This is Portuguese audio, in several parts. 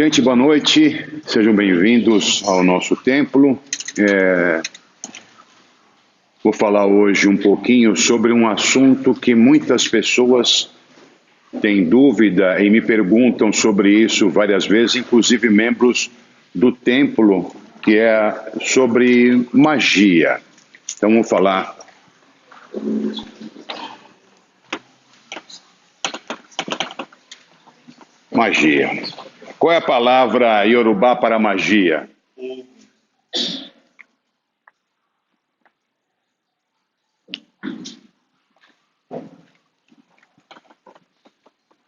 Gente, boa noite, sejam bem-vindos ao nosso templo. Vou falar hoje um pouquinho sobre um assunto que muitas pessoas têm dúvida e me perguntam sobre isso várias vezes, inclusive membros do templo, que é sobre magia. Então, vamos falar magia. Qual é a palavra iorubá para magia?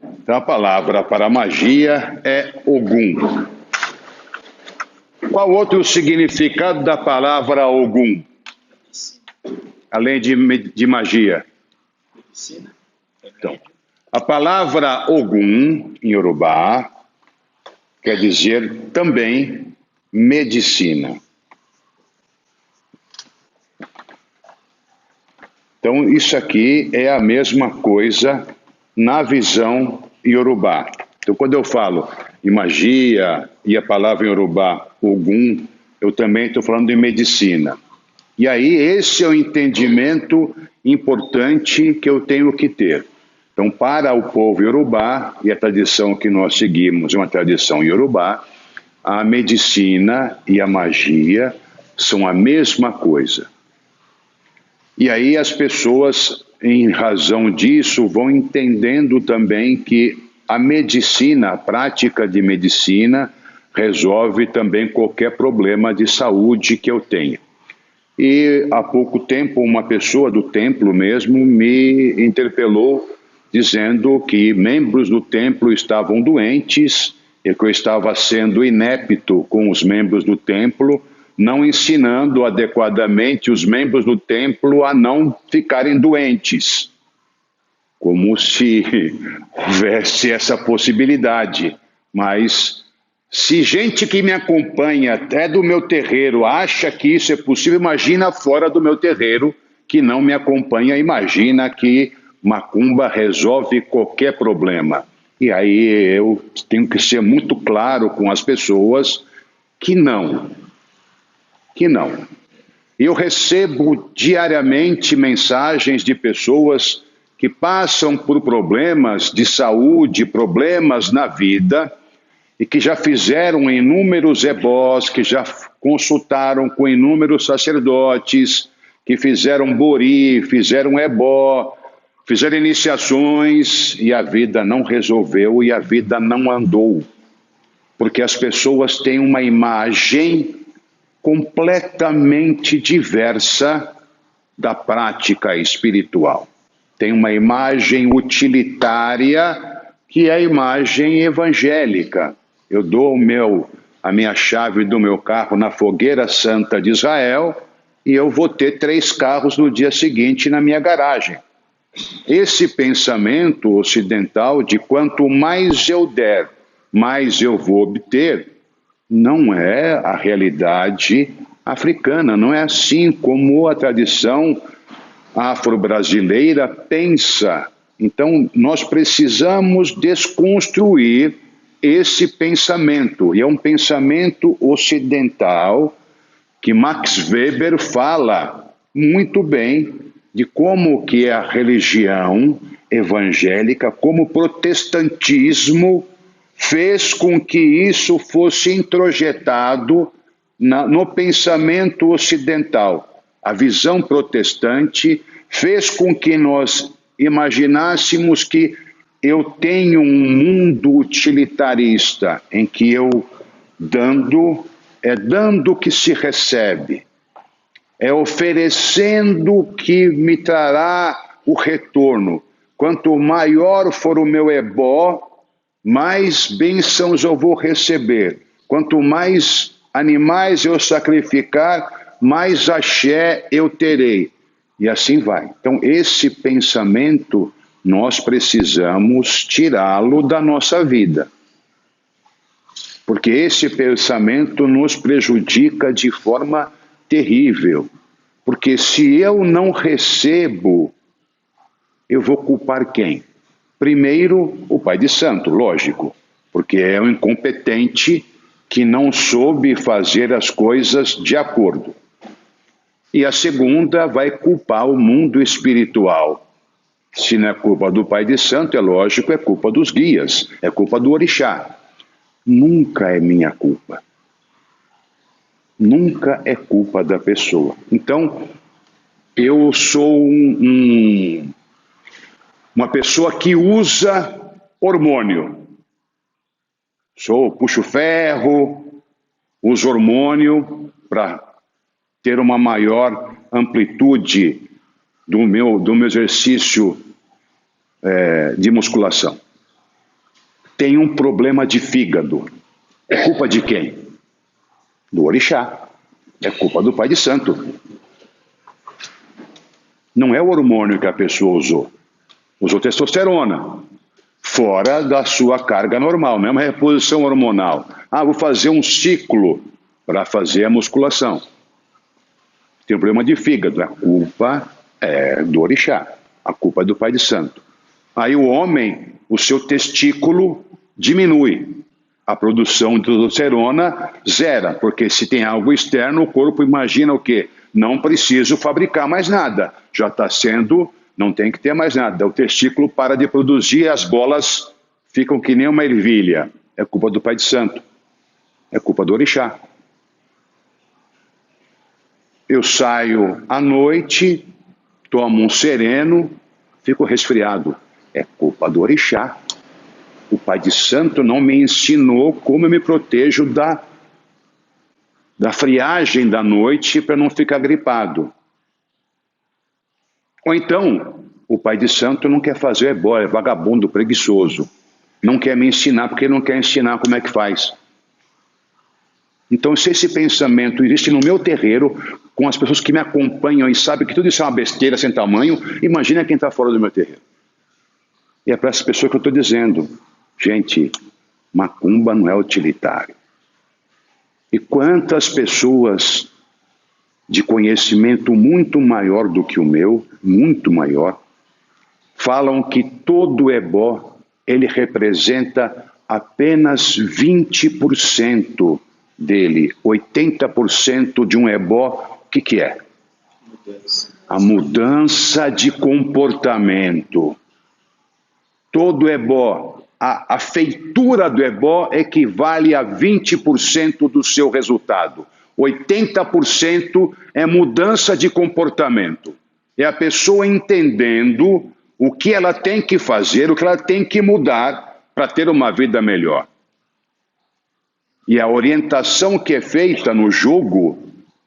Então, a palavra para magia é Ogum. Qual outro significado da palavra Ogum? Além de magia. Então, a palavra Ogum, em Yorubá, quer dizer também medicina. Então, isso aqui é a mesma coisa na visão Yorubá. Então, quando eu falo de magia e a palavra em Yorubá, Ogum, eu também estou falando de medicina. E aí, esse é o entendimento importante que eu tenho que ter. Então, para o povo Yorubá, e a tradição que nós seguimos é uma tradição Yorubá, a medicina e a magia são a mesma coisa. E aí as pessoas, em razão disso, vão entendendo também que a medicina, a prática de medicina, resolve também qualquer problema de saúde que eu tenha. E há pouco tempo, uma pessoa do templo mesmo me interpelou, dizendo que membros do templo estavam doentes e que eu estava sendo inepto com os membros do templo, não ensinando adequadamente os membros do templo a não ficarem doentes. Como se houvesse essa possibilidade. Mas se gente que me acompanha até do meu terreiro acha que isso é possível, imagina fora do meu terreiro que não me acompanha, imagina que macumba resolve qualquer problema. E aí eu tenho que ser muito claro com as pessoas que não. Eu recebo diariamente mensagens de pessoas que passam por problemas de saúde, problemas na vida, e que já fizeram inúmeros ebós, que já consultaram com inúmeros sacerdotes, que fizeram bori, fizeram ebó, fizeram iniciações, e a vida não resolveu, e a vida não andou. Porque as pessoas têm uma imagem completamente diversa da prática espiritual. Tem uma imagem utilitária, que é a imagem evangélica. Eu dou a minha chave do meu carro na fogueira santa de Israel e eu vou ter 3 carros no dia seguinte na minha garagem. Esse pensamento ocidental de quanto mais eu der, mais eu vou obter, não é a realidade africana, não é assim como a tradição afro-brasileira pensa. Então, nós precisamos desconstruir esse pensamento, e é um pensamento ocidental que Max Weber fala muito bem de como que a religião evangélica, como o protestantismo, fez com que isso fosse introjetado no pensamento ocidental. A visão protestante fez com que nós imaginássemos que eu tenho um mundo utilitarista, em que dando que se recebe, é oferecendo que me trará o retorno. Quanto maior for o meu ebó, mais bênçãos eu vou receber. Quanto mais animais eu sacrificar, mais axé eu terei. E assim vai. Então, esse pensamento, nós precisamos tirá-lo da nossa vida. Porque esse pensamento nos prejudica de forma terrível. Porque se eu não recebo, eu vou culpar quem? Primeiro, o Pai de Santo, lógico. porque é um incompetente que não soube fazer as coisas de acordo. E a segunda vai culpar o mundo espiritual. Se não é culpa do Pai de Santo, é lógico, é culpa dos guias, é culpa do orixá. Nunca é minha culpa. Nunca é culpa da pessoa. Então, eu sou uma pessoa que usa hormônio. Puxo ferro, uso hormônio para ter uma maior amplitude do meu exercício de musculação. Tenho um problema de fígado. É culpa de quem? Do orixá. É culpa do Pai de Santo. Não é o hormônio que a pessoa usou. Usou testosterona. Fora da sua carga normal, não é uma reposição hormonal. Vou fazer um ciclo para fazer a musculação. Tem um problema de fígado. A culpa é do orixá. A culpa é do Pai de Santo. Aí o homem, o seu testículo diminui. A produção de testosterona zera, porque se tem algo externo, o corpo imagina o quê? Não preciso fabricar mais nada. Já está sendo, não tem que ter mais nada. O testículo para de produzir e as bolas ficam que nem uma ervilha. É culpa do Pai de Santo. É culpa do orixá. Eu saio à noite, tomo um sereno, fico resfriado. É culpa do orixá. O Pai de Santo não me ensinou como eu me protejo da friagem da noite para não ficar gripado. Ou então, o Pai de Santo não quer fazer ebó, é vagabundo, preguiçoso. Não quer me ensinar porque não quer ensinar como é que faz. Então, se esse pensamento existe no meu terreiro, com as pessoas que me acompanham e sabem que tudo isso é uma besteira sem tamanho, imagina quem está fora do meu terreiro. E é para essas pessoas que eu estou dizendo, gente, macumba não é utilitário. E quantas pessoas de conhecimento muito maior do que o meu, muito maior, falam que todo ebó, ele representa apenas 20% dele. 80% de um ebó, o que é? A mudança de comportamento. Todo ebó, a feitura do ebó equivale a 20% do seu resultado. 80% é mudança de comportamento. É a pessoa entendendo o que ela tem que fazer, o que ela tem que mudar para ter uma vida melhor. E a orientação que é feita no jogo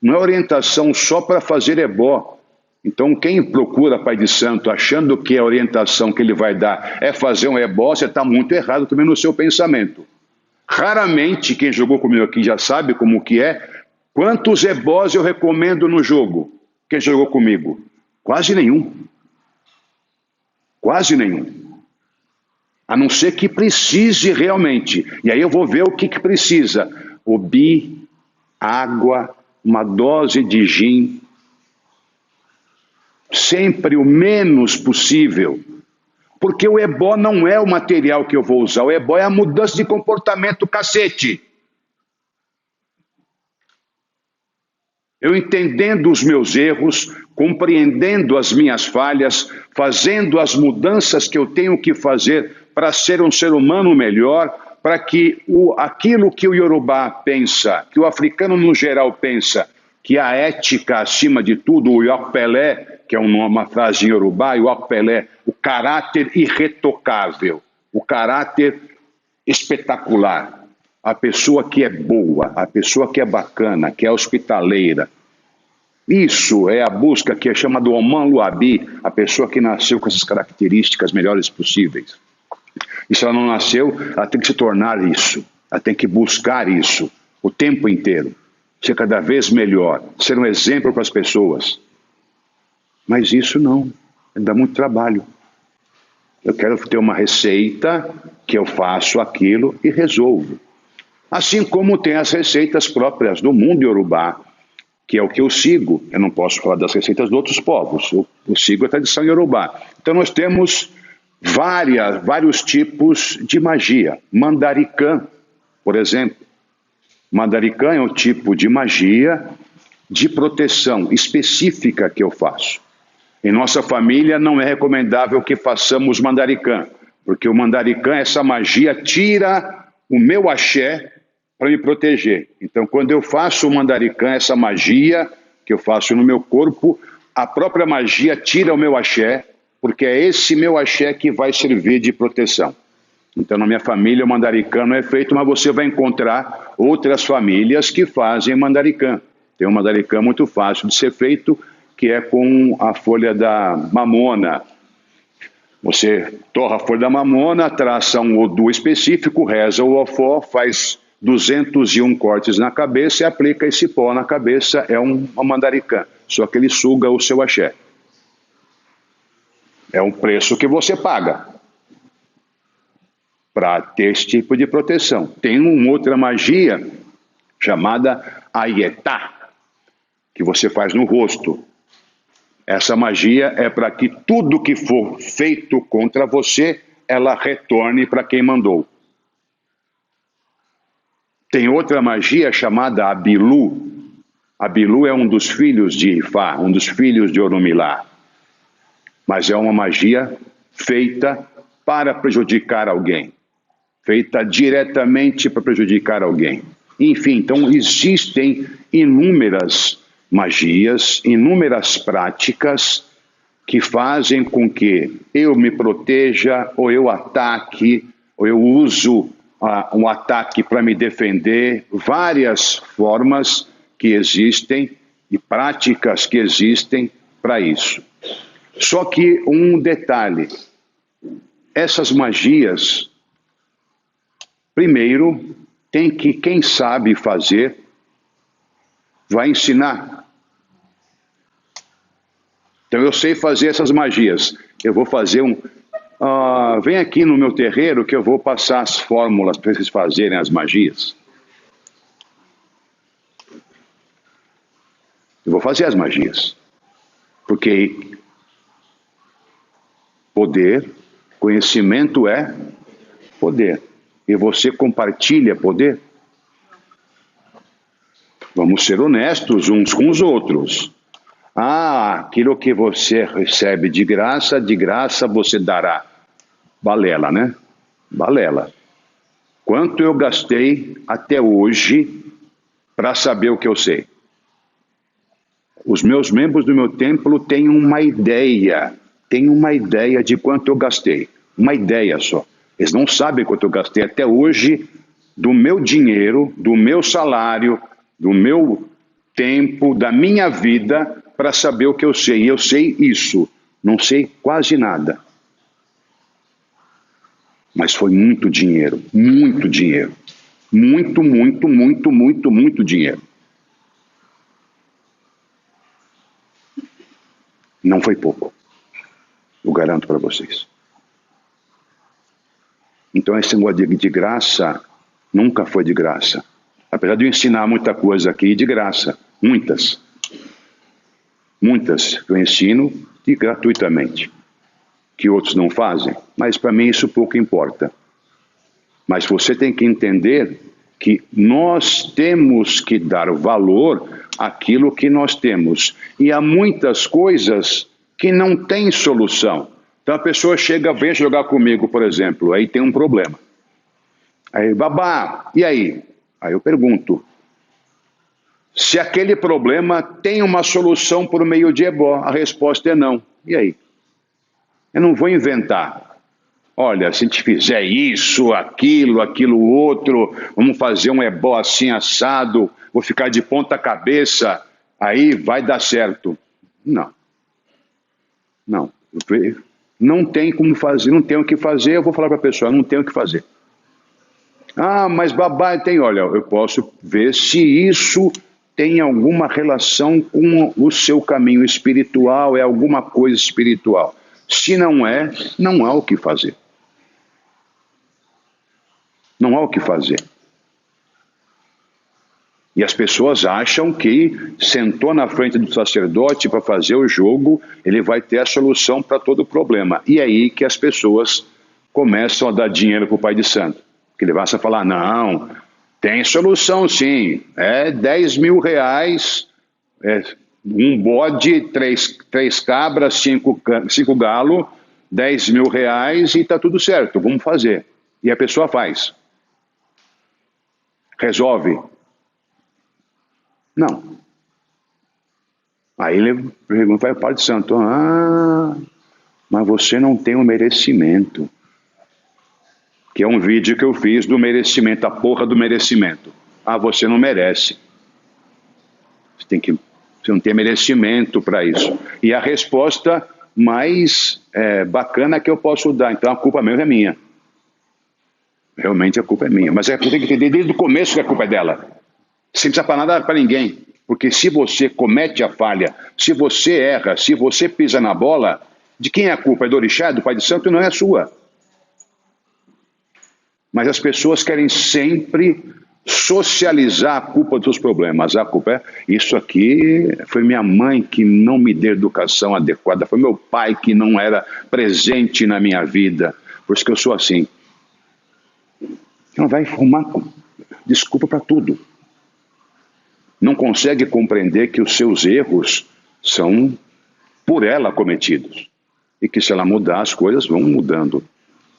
não é orientação só para fazer ebó. Então, quem procura Pai de Santo achando que a orientação que ele vai dar é fazer um ebó, você está muito errado também no seu pensamento. Raramente, quem jogou comigo aqui já sabe como que é. Quantos ebós eu recomendo no jogo? Quem jogou comigo? Quase nenhum. Quase nenhum. A não ser que precise realmente. E aí eu vou ver o que precisa. Obi, água, uma dose de gin. Sempre o menos possível. Porque o ebó não é o material que eu vou usar. O ebó é a mudança de comportamento, cacete. Eu entendendo os meus erros, compreendendo as minhas falhas, fazendo as mudanças que eu tenho que fazer para ser um ser humano melhor, para que aquilo que o Yorubá pensa, que o africano no geral pensa, que a ética acima de tudo, o Yokpelé, que é uma frase em Yorubá, Yokpelé, o caráter irretocável, o caráter espetacular. A pessoa que é boa, a pessoa que é bacana, que é hospitaleira. Isso é a busca que é chamada do Oman Luabi, a pessoa que nasceu com essas características melhores possíveis. E se ela não nasceu, ela tem que se tornar isso. Ela tem que buscar isso o tempo inteiro. Ser cada vez melhor, ser um exemplo para as pessoas. Mas isso não, dá muito trabalho. Eu quero ter uma receita que eu faço aquilo e resolvo. Assim como tem as receitas próprias do mundo Yorubá, que é o que eu sigo. Eu não posso falar das receitas de outros povos, eu sigo a tradição Yorubá. Então nós temos vários tipos de magia. Mandaricã, por exemplo. Mandaricã é um tipo de magia de proteção específica que eu faço. Em nossa família não é recomendável que façamos mandaricã, porque o mandaricã, essa magia, tira o meu axé para me proteger. Então, quando eu faço o mandaricã, essa magia que eu faço no meu corpo, a própria magia tira o meu axé, porque é esse meu axé que vai servir de proteção. Então, na minha família, o mandaricã não é feito, mas você vai encontrar outras famílias que fazem mandaricã. Tem um mandaricã muito fácil de ser feito, que é com a folha da mamona. Você torra a folha da mamona, traça um odô específico, reza o ofó, faz 201 cortes na cabeça e aplica esse pó na cabeça. É uma mandaricã, só que ele suga o seu axé. É um preço que você paga para ter esse tipo de proteção. Tem uma outra magia chamada aietá, que você faz no rosto. Essa magia é para que tudo que for feito contra você, ela retorne para quem mandou. Tem outra magia chamada Abilu. Abilu é um dos filhos de Ifá, um dos filhos de Orunmilá. Mas é uma magia feita para prejudicar alguém. Feita diretamente para prejudicar alguém. Enfim, então existem inúmeras magias, inúmeras práticas que fazem com que eu me proteja, ou eu ataque, ou eu uso um ataque para me defender, várias formas que existem e práticas que existem para isso. Só que um detalhe, essas magias, primeiro, tem que quem sabe fazer, vai ensinar. Então eu sei fazer essas magias. Eu vou fazer vem aqui no meu terreiro que eu vou passar as fórmulas para vocês fazerem as magias. Eu vou fazer as magias. Porque poder, conhecimento é poder. E você compartilha poder? Vamos ser honestos uns com os outros. Aquilo que você recebe de graça você dará. Balela, né? Balela. Quanto eu gastei até hoje para saber o que eu sei? Os meus membros do meu templo têm uma ideia de quanto eu gastei. Uma ideia só. Eles não sabem quanto eu gastei até hoje do meu dinheiro, do meu salário, do meu tempo, da minha vida, para saber o que eu sei. E eu sei isso. Não sei quase nada. Mas foi muito dinheiro. Muito dinheiro. Muito, muito, muito, muito, muito dinheiro. Não foi pouco. Eu garanto para vocês. Então esse negócio de graça nunca foi de graça. Apesar de eu ensinar muita coisa aqui de graça. Muitas. Muitas eu ensino gratuitamente. Que outros não fazem. Mas para mim isso pouco importa. Mas você tem que entender que nós temos que dar valor àquilo que nós temos. E há muitas coisas que não têm solução. Então a pessoa chega, vem jogar comigo, por exemplo, aí tem um problema. Aí, babá, e aí? Aí eu pergunto, se aquele problema tem uma solução por meio de ebó, a resposta é não. E aí? Eu não vou inventar. Olha, se a gente fizer isso, aquilo outro, vamos fazer um ebó assim assado, vou ficar de ponta cabeça, aí vai dar certo. Não. Não. Não tem como fazer, não tem o que fazer, eu vou falar para a pessoa, não tem o que fazer. Mas babá, tem, olha, eu posso ver se isso tem alguma relação com o seu caminho espiritual, é alguma coisa espiritual. Se não é, não há o que fazer. Não há o que fazer. E as pessoas acham que sentou na frente do sacerdote para fazer o jogo, ele vai ter a solução para todo o problema. E é aí que as pessoas começam a dar dinheiro para o pai de santo. Que ele vai a falar, não, tem solução sim, é 10 mil reais, um bode, três cabras, cinco galo, 10 mil reais e está tudo certo, vamos fazer. E a pessoa faz. Resolve. Não. Aí ele pergunta para o pai de santo, mas você não tem o merecimento. Que é um vídeo que eu fiz do merecimento, a porra do merecimento. Você não merece. Você não tem merecimento para isso. E a resposta mais bacana que eu posso dar, então a culpa mesmo é minha. Realmente a culpa é minha. Mas você tem que entender desde o começo que a culpa é dela. Sem precisar para nada para ninguém. Porque se você comete a falha, se você erra, se você pisa na bola, de quem é a culpa? É do orixá, é do pai de santo? Não é sua. Mas as pessoas querem sempre socializar a culpa dos problemas. A culpa é, isso aqui foi minha mãe que não me deu educação adequada, foi meu pai que não era presente na minha vida, por isso que eu sou assim. Ela vai arrumar desculpa para tudo. Não consegue compreender que os seus erros são por ela cometidos. E que se ela mudar, as coisas vão mudando.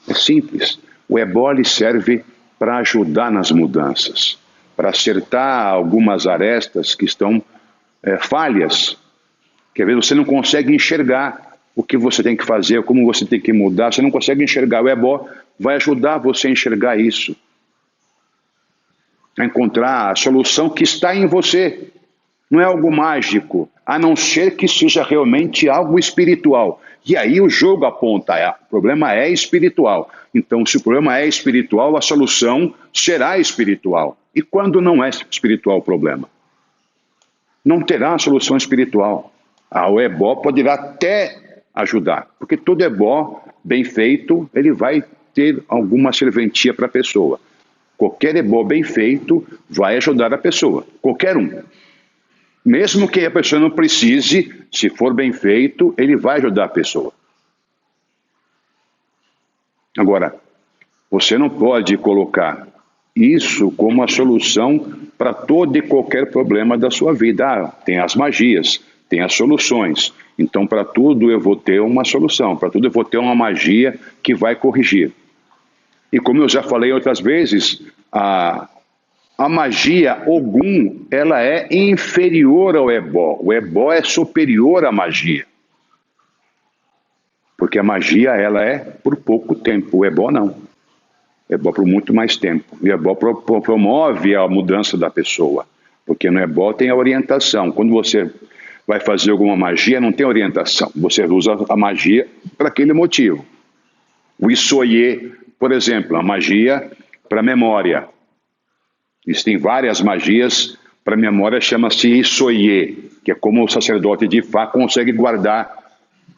É simples. O ebó serve para ajudar nas mudanças, para acertar algumas arestas que estão falhas, que às vezes você não consegue enxergar o que você tem que fazer, como você tem que mudar, você não consegue enxergar. O ebó vai ajudar você a enxergar isso, a encontrar a solução que está em você. Não é algo mágico, a não ser que seja realmente algo espiritual. E aí o jogo aponta, o problema é espiritual. Então, se o problema é espiritual, a solução será espiritual. E quando não é espiritual o problema? Não terá solução espiritual. O ebó poderá até ajudar, porque todo ebó bem feito, ele vai ter alguma serventia para a pessoa. Qualquer ebó bem feito vai ajudar a pessoa, qualquer um. Mesmo que a pessoa não precise, se for bem feito, ele vai ajudar a pessoa. Agora, você não pode colocar isso como a solução para todo e qualquer problema da sua vida. Tem as magias, tem as soluções. Então, para tudo eu vou ter uma solução, para tudo eu vou ter uma magia que vai corrigir. E como eu já falei outras vezes, a magia Ogum, ela é inferior ao ebó. O ebó é superior à magia. Porque a magia, ela é por pouco tempo. O ebó não. O ebó por muito mais tempo. E o ebó promove a mudança da pessoa. Porque no ebó tem a orientação. Quando você vai fazer alguma magia, não tem orientação. Você usa a magia para aquele motivo. O Isoye, por exemplo, a magia para memória. Existem várias magias para memória, chama-se Isoye, que é como o sacerdote de Ifá consegue guardar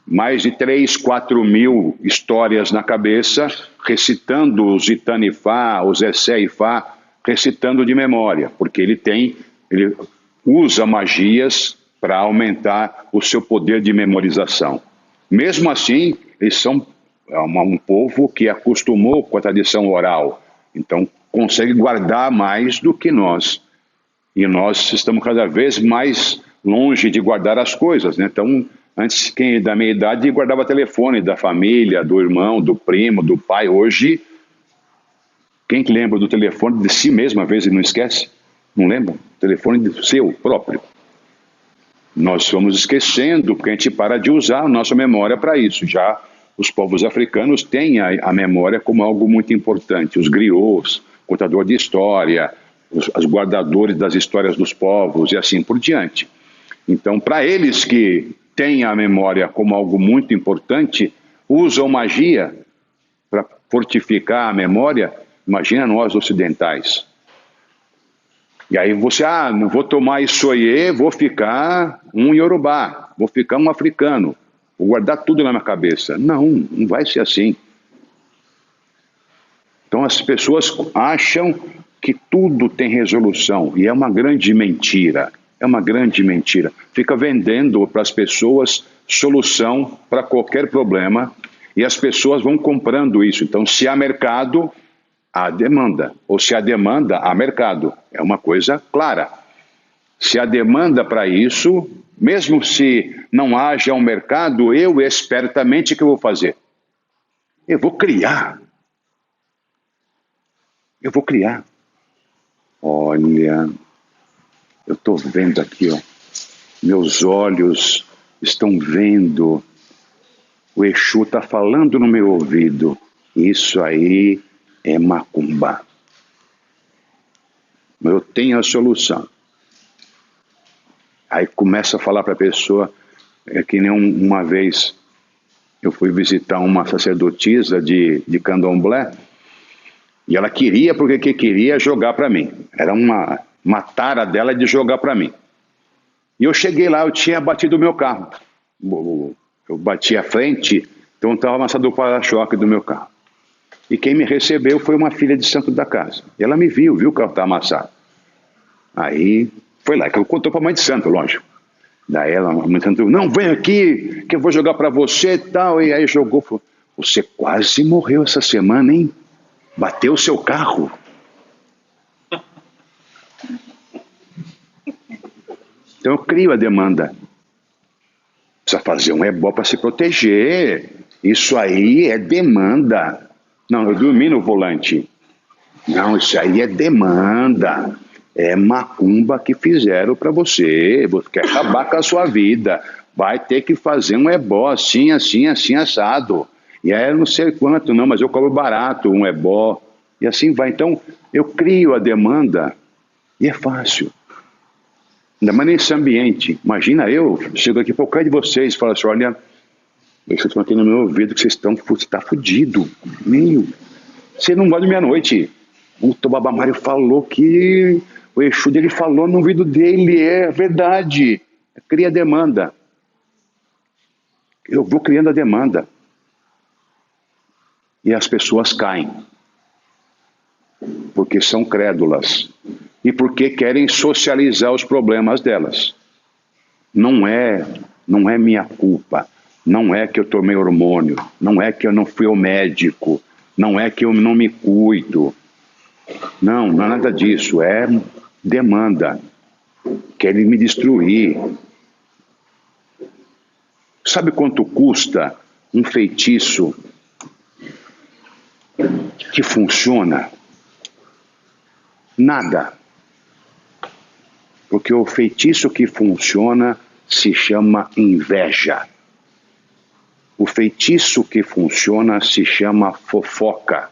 mais de 3, 4 mil histórias na cabeça, recitando os Itanifá, os Essé-Ifá, recitando de memória, porque ele usa magias para aumentar o seu poder de memorização. Mesmo assim, eles são um povo que acostumou com a tradição oral, então consegue guardar mais do que nós. E nós estamos cada vez mais longe de guardar as coisas, né? Então, antes, quem da minha idade guardava telefone da família, do irmão, do primo, do pai. Hoje, quem que lembra do telefone de si mesmo, às vezes não esquece? Não lembra? Telefone seu próprio. Nós vamos esquecendo, porque a gente para de usar a nossa memória para isso. Já os povos africanos têm a memória como algo muito importante. Os griots, contador de história, os guardadores das histórias dos povos e assim por diante. Então, para eles que têm a memória como algo muito importante, usam magia para fortificar a memória. Imagina nós ocidentais. E aí você, não vou tomar Isoye, vou ficar um Yorubá, vou ficar um africano, vou guardar tudo na minha cabeça. Não, não vai ser assim. Então as pessoas acham que tudo tem resolução, e é uma grande mentira. É uma grande mentira. Fica vendendo para as pessoas solução para qualquer problema e as pessoas vão comprando isso. Então, se há mercado, há demanda. Ou se há demanda, há mercado. É uma coisa clara. Se há demanda para isso, mesmo se não haja um mercado, eu espertamente o que eu vou fazer? Eu vou criar. Eu vou criar. Olha... Eu estou vendo aqui, ó, meus olhos estão vendo, o Exu está falando no meu ouvido, isso aí é macumba. Eu tenho a solução. Aí começa a falar para a pessoa, é que nem uma vez eu fui visitar uma sacerdotisa de candomblé, e ela queria, porque que queria jogar para mim. Era uma tara dela de jogar para mim. E eu cheguei lá, eu tinha batido o meu carro. Eu bati a frente, então estava amassado o para-choque do meu carro. E quem me recebeu foi uma filha de santo da casa. E ela me viu que o carro estava amassado. Aí foi lá, que eu contou para a mãe de santo, lógico. Daí ela, a mãe de santo, não, vem aqui, que eu vou jogar para você e tal. E aí jogou, falou, você quase morreu essa semana, hein? Bateu o seu carro. Então eu crio a demanda. Precisa fazer um ebó para se proteger. Isso aí é demanda. Não, eu dormi no volante. Não, isso aí é demanda. É macumba que fizeram para você. Você quer acabar com a sua vida. Vai ter que fazer um ebó assim, assim, assim, assado. E aí eu não sei quanto, não, mas eu cobro barato um ebó. E assim vai. Então eu crio a demanda e é fácil. Ainda mais nesse ambiente. Imagina eu, chego aqui para o cara de vocês e falo assim, olha, vocês estão aqui no meu ouvido que você está fudido. Meu, você não gosta de meia-noite. O Tobaba Mário falou que o Exu dele falou no ouvido dele, é verdade. Cria demanda. Eu vou criando a demanda. E as pessoas caem. Porque são crédulas. E porque querem socializar os problemas delas. Não é minha culpa. Não é que eu tomei hormônio. Não é que eu não fui ao médico. Não é que eu não me cuido. Não, não é nada disso. É demanda. Querem me destruir. Sabe quanto custa um feitiço que funciona? Nada. Porque o feitiço que funciona se chama inveja. O feitiço que funciona se chama fofoca.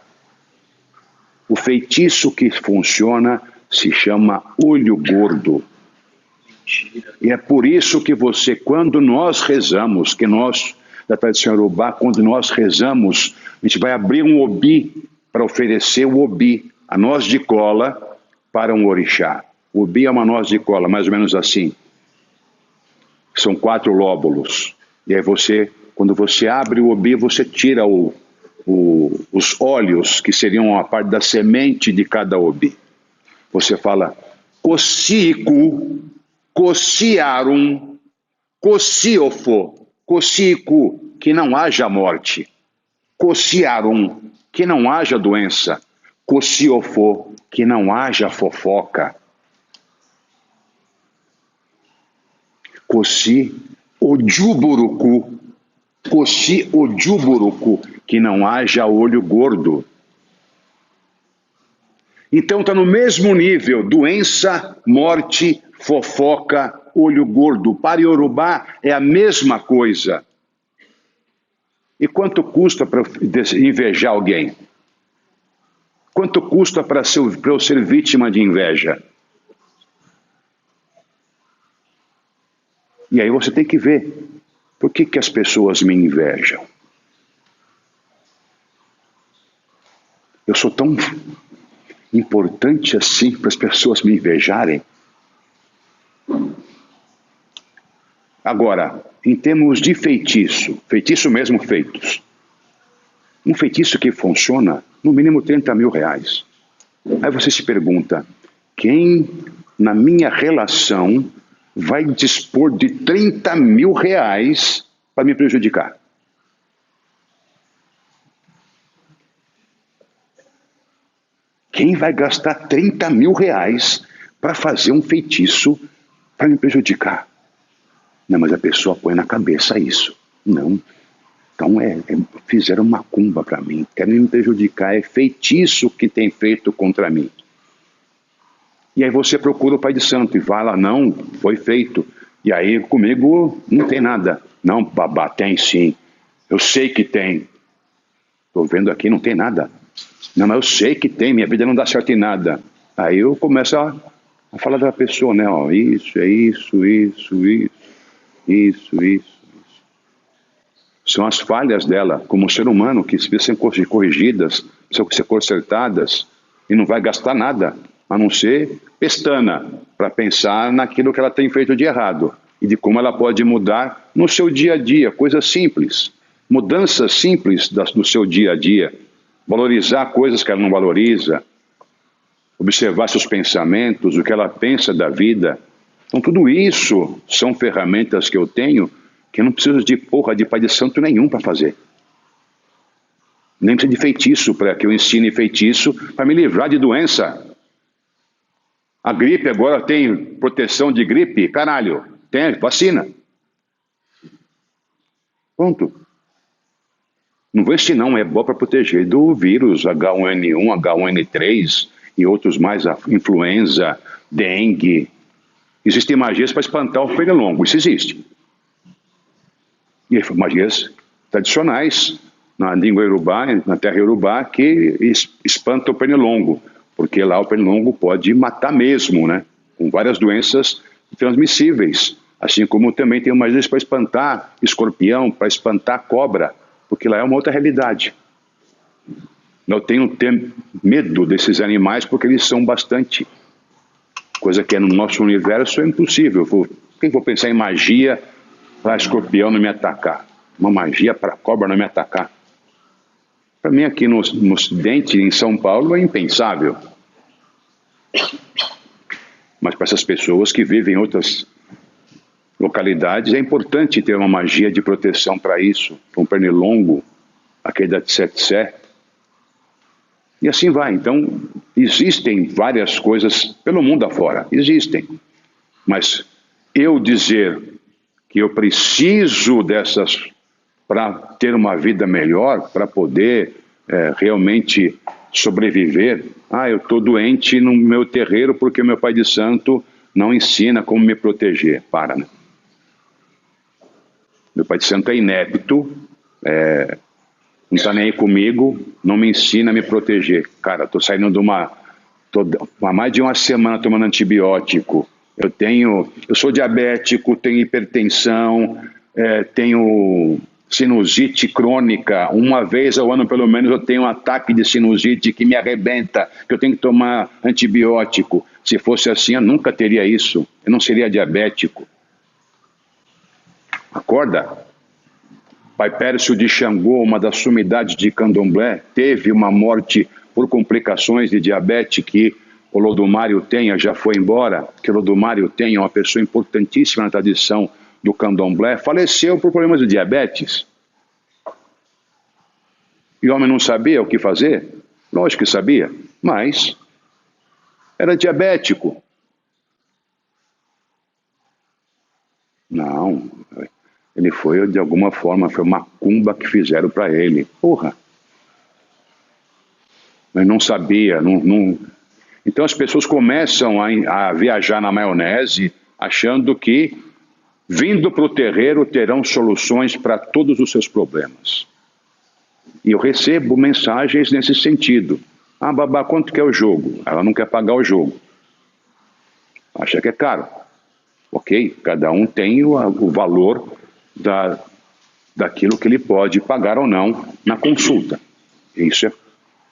O feitiço que funciona se chama olho gordo. E é por isso que você, quando nós rezamos, que nós, da tradição Yorubá, quando nós rezamos, a gente vai abrir um obi para oferecer o obi, a noz de cola, para um orixá. O obi é uma noz de cola, mais ou menos assim. São 4 lóbulos. E aí você, quando você abre o obi, você tira os óleos, que seriam a parte da semente de cada obi. Você fala, Kosiku, Kosiarum, Kosiofo, Kosiku, que não haja morte. Kosiarum, que não haja doença. Kosiofo, que não haja fofoca. Kosi Ojuburuku, Kosi Ojuburuku, que não haja olho gordo. Então está no mesmo nível, doença, morte, fofoca, olho gordo. Para Yorubá é a mesma coisa. E quanto custa para invejar alguém? Quanto custa para eu ser vítima de inveja? E aí você tem que ver, por que as pessoas me invejam? Eu sou tão importante assim para as pessoas me invejarem? Agora, em termos de feitiço, feitiço mesmo feitos, um feitiço que funciona, no mínimo 30 mil reais. Aí você se pergunta, quem na minha relação vai dispor de 30 mil reais para me prejudicar? Quem vai gastar 30 mil reais para fazer um feitiço para me prejudicar? Não, mas a pessoa põe na cabeça isso. Não. Então fizeram macumba para mim, querem me prejudicar, é feitiço que tem feito contra mim. E aí você procura o Pai de Santo e fala, não, foi feito. E aí comigo não tem nada. Não, babá, tem sim. Eu sei que tem. Estou vendo aqui, não tem nada. Não, mas eu sei que tem, minha vida não dá certo em nada. Aí eu começo a falar da pessoa, né? Ó, isso, é isso. São as falhas dela, como ser humano, que precisam ser corrigidas, precisam ser consertadas, e não vai gastar nada, a não ser pestana, para pensar naquilo que ela tem feito de errado, e de como ela pode mudar no seu dia a dia, coisas simples, mudanças simples do seu dia a dia, valorizar coisas que ela não valoriza, observar seus pensamentos, o que ela pensa da vida. Então tudo isso são ferramentas que eu tenho que eu não preciso de porra de Pai de Santo nenhum para fazer. Nem preciso de feitiço para que eu ensine feitiço para me livrar de doença. A gripe agora tem proteção de gripe? Caralho, tem vacina. Pronto. Não vou ensinar um ebó para proteger do vírus H1N1, H1N3 e outros mais, a influenza, dengue. Existem magias para espantar o pernilongo, isso existe. E magias tradicionais na língua iorubá, na terra iorubá, que espanta o pernilongo, porque lá o pernilongo pode matar mesmo, né? Com várias doenças transmissíveis, assim como também tem magias para espantar escorpião, para espantar cobra, porque lá é uma outra realidade. Eu tenho medo desses animais porque eles são bastante, coisa que é no nosso universo é impossível. Quem for pensar em magia para escorpião não me atacar, uma magia para cobra não me atacar? Para mim aqui no Ocidente, em São Paulo, é impensável. Mas para essas pessoas que vivem em outras localidades, é importante ter uma magia de proteção para isso, para um pernilongo, aquele da tsetse. E assim vai. Então, existem várias coisas pelo mundo afora, existem. Mas eu dizer que eu preciso dessas para ter uma vida melhor, para poder realmente sobreviver. Eu estou doente no meu terreiro porque meu Pai de Santo não ensina como me proteger. Para, né? Meu Pai de Santo é inepto, não está nem aí comigo, não me ensina a me proteger. Cara, estou saindo de há mais de uma semana tomando antibiótico. Eu sou diabético, tenho hipertensão, tenho sinusite crônica. Uma vez ao ano, pelo menos, eu tenho um ataque de sinusite que me arrebenta, que eu tenho que tomar antibiótico. Se fosse assim, eu nunca teria isso. Eu não seria diabético. Acorda. Pai Pércio de Xangô, uma das sumidades de Candomblé, teve uma morte por complicações de diabetes que o Lodumário Tenha já foi embora, que o Lodumário Tenha, uma pessoa importantíssima na tradição do Candomblé, faleceu por problemas de diabetes. E o homem não sabia o que fazer? Lógico que sabia, mas era diabético. Não, ele foi, de alguma forma, foi uma macumba que fizeram para ele. Porra! Mas não sabia, não... Então as pessoas começam a viajar na maionese, achando que, vindo para o terreiro, terão soluções para todos os seus problemas. E eu recebo mensagens nesse sentido. Babá, quanto que é o jogo? Ela não quer pagar o jogo. Acha que é caro. Ok, cada um tem o valor daquilo que ele pode pagar ou não na consulta. Isso é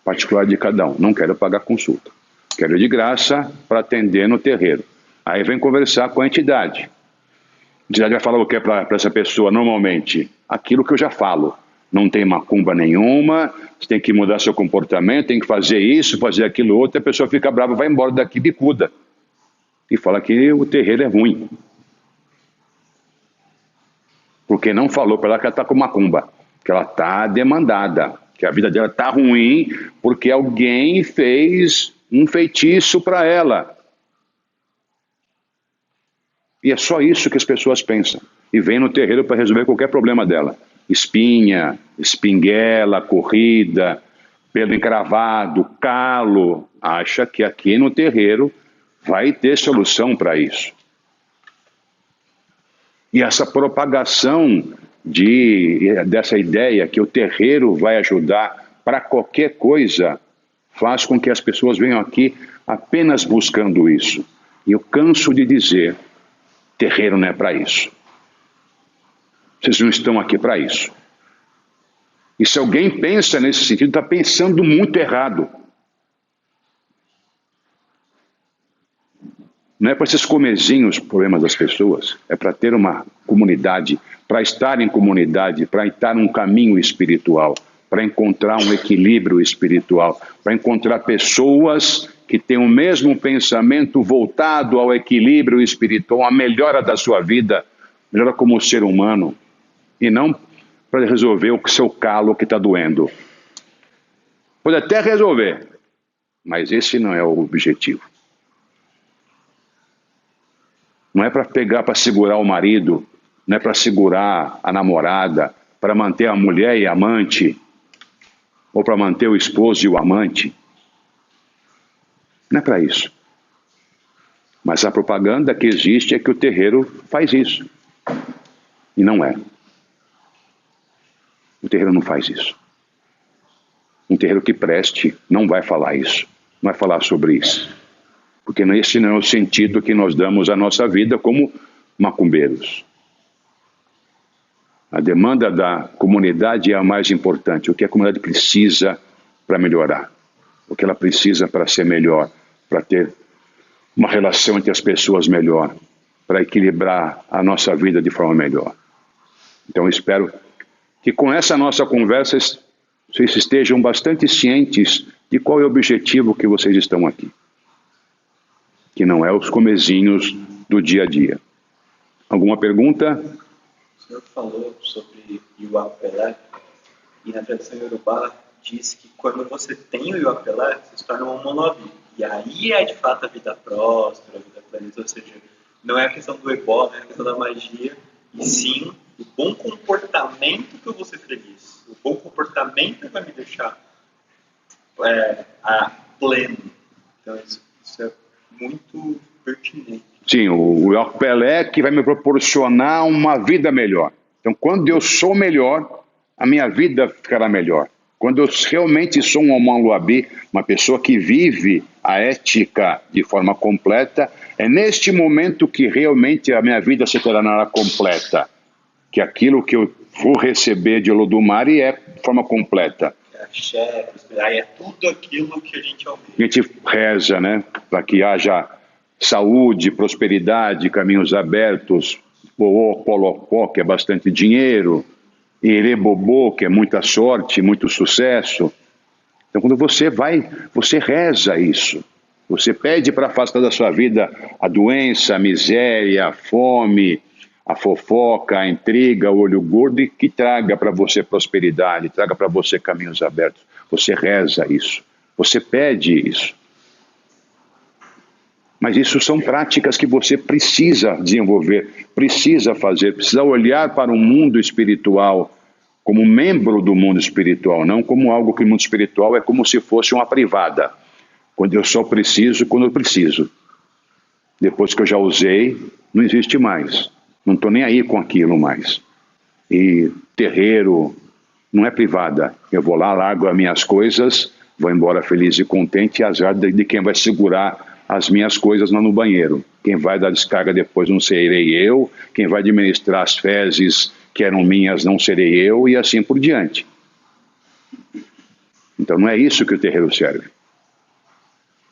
particular de cada um. Não quero pagar consulta. Quero de graça para atender no terreiro. Aí vem conversar com a entidade. A entidade vai falar o que para essa pessoa normalmente? Aquilo que eu já falo. não tem macumba nenhuma, você tem que mudar seu comportamento, tem que fazer isso, fazer aquilo outro, a pessoa fica brava, vai embora daqui bicuda. E fala que o terreiro é ruim. Porque não falou para ela que ela está com macumba, que ela está demandada, que a vida dela está ruim porque alguém fez um feitiço para ela. E é só isso que as pessoas pensam. E vem no terreiro para resolver qualquer problema dela. Espinha, espinguela, corrida, pelo encravado, calo. Acha que aqui no terreiro vai ter solução para isso. E essa propagação dessa ideia que o terreiro vai ajudar para qualquer coisa faz com que as pessoas venham aqui apenas buscando isso. E eu canso de dizer, terreiro não é para isso. Vocês não estão aqui para isso. E se alguém pensa nesse sentido, está pensando muito errado. Não é para esses comezinhos problemas das pessoas, é para ter uma comunidade, para estar em comunidade, para estar num caminho espiritual, para encontrar um equilíbrio espiritual, para encontrar pessoas que têm o mesmo pensamento voltado ao equilíbrio espiritual, à melhora da sua vida, melhora como ser humano, e não para resolver o seu calo que está doendo. Pode até resolver, mas esse não é o objetivo. Não é para pegar, para segurar o marido, não é para segurar a namorada, para manter a mulher e a amante, ou para manter o esposo e o amante. Não é para isso. Mas a propaganda que existe é que o terreiro faz isso. E não é. O terreiro não faz isso. Um terreiro que preste não vai falar isso. Não vai falar sobre isso. Porque esse não é o sentido que nós damos à nossa vida como macumbeiros. A demanda da comunidade é a mais importante. O que a comunidade precisa para melhorar. O que ela precisa para ser melhor. Para ter uma relação entre as pessoas melhor. Para equilibrar a nossa vida de forma melhor. Então eu espero que com essa nossa conversa vocês estejam bastante cientes de qual é o objetivo que vocês estão aqui. Que não é os comezinhos do dia a dia. Alguma pergunta? O senhor falou sobre Iwapelé, e na tradição iorubá diz que quando você tem o Iwapelé, você se torna um monovi. E aí é de fato a vida próspera, a vida plena, ou seja, não é a questão do ebó, não é a questão da magia, e sim o bom comportamento que eu vou ser feliz. O bom comportamento vai me deixar pleno. Então isso é muito pertinente. Sim, o Iwapelé que vai me proporcionar uma vida melhor. Então, quando eu sou melhor, a minha vida ficará melhor. Quando eu realmente sou um Omon Luabi, uma pessoa que vive a ética de forma completa, é neste momento que realmente a minha vida se tornará completa. Que aquilo que eu vou receber de Olodumare é de forma completa. Axé, prosperar, é tudo aquilo que a gente almeja. A gente reza, né? Para que haja saúde, prosperidade, caminhos abertos, Polopó, que é bastante dinheiro, Erebobô, que é muita sorte, muito sucesso. Então, quando você vai, você reza isso. Você pede para afastar da sua vida a doença, a miséria, a fome, a fofoca, a intriga, o olho gordo, e que traga para você prosperidade, traga para você caminhos abertos. Você reza isso. Você pede isso. Mas isso são práticas que você precisa desenvolver, precisa fazer, precisa olhar para o mundo espiritual como membro do mundo espiritual, não como algo que o mundo espiritual é como se fosse uma privada. Quando eu só preciso, quando eu preciso. Depois que eu já usei, não existe mais. Não estou nem aí com aquilo mais. E terreiro não é privada. Eu vou lá, largo as minhas coisas, vou embora feliz e contente, e azar de quem vai segurar as minhas coisas lá no banheiro. Quem vai dar descarga depois não serei eu, quem vai administrar as fezes que eram minhas não serei eu, e assim por diante. Então não é isso que o terreiro serve.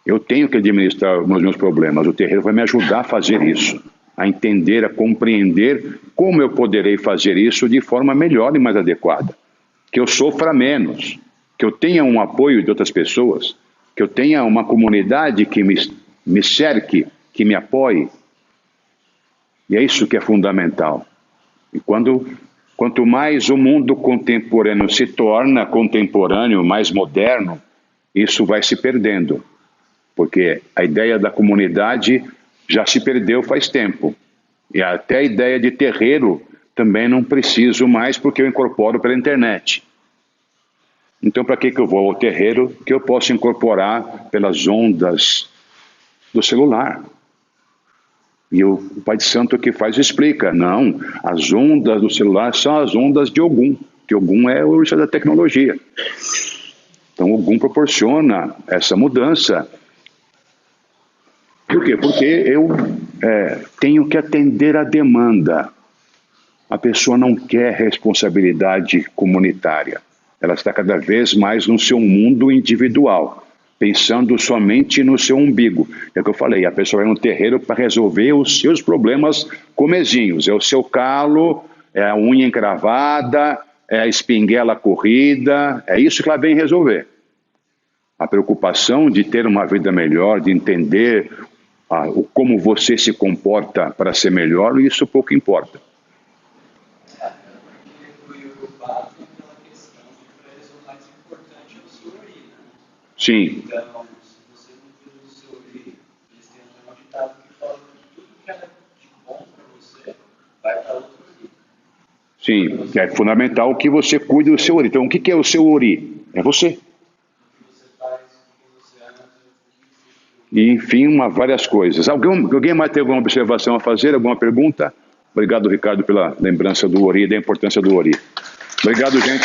Eu tenho que administrar os meus problemas, o terreiro vai me ajudar a fazer isso, a entender, a compreender como eu poderei fazer isso de forma melhor e mais adequada. que eu sofra menos, que eu tenha um apoio de outras pessoas, que eu tenha uma comunidade que me cerque, que me apoie. E é isso que é fundamental. E quanto mais o mundo contemporâneo se torna contemporâneo, mais moderno, isso vai se perdendo. Porque a ideia da comunidade já se perdeu faz tempo. E até a ideia de terreiro também não preciso mais, porque eu incorporo pela internet. Então, para que eu vou ao terreiro que eu posso incorporar pelas ondas do celular? E o Pai de Santo que faz explica, não, as ondas do celular são as ondas de Ogum, que Ogum é o orixá da tecnologia. Então, Ogum proporciona essa mudança. Por quê? Porque eu tenho que atender a demanda. A pessoa não quer responsabilidade comunitária. Ela está cada vez mais no seu mundo individual, pensando somente no seu umbigo. É o que eu falei, a pessoa vai no terreiro para resolver os seus problemas comezinhos. É o seu calo, é a unha encravada, é a espinguela corrida, é isso que ela vem resolver. A preocupação de ter uma vida melhor, de entender como você se comporta para ser melhor, isso pouco importa. Sim. Então, se você não cuida do seu ori, eles têm um ditado que fala que tudo que é de bom para você vai para outro ori. Sim, que é fundamental que você cuide do seu ori. Então, o que é o seu ori? É você. O que você faz, o que você ama, e, enfim, várias coisas. Alguém mais tem alguma observação a fazer? Alguma pergunta? Obrigado, Ricardo, pela lembrança do ori e da importância do ori. Obrigado, gente.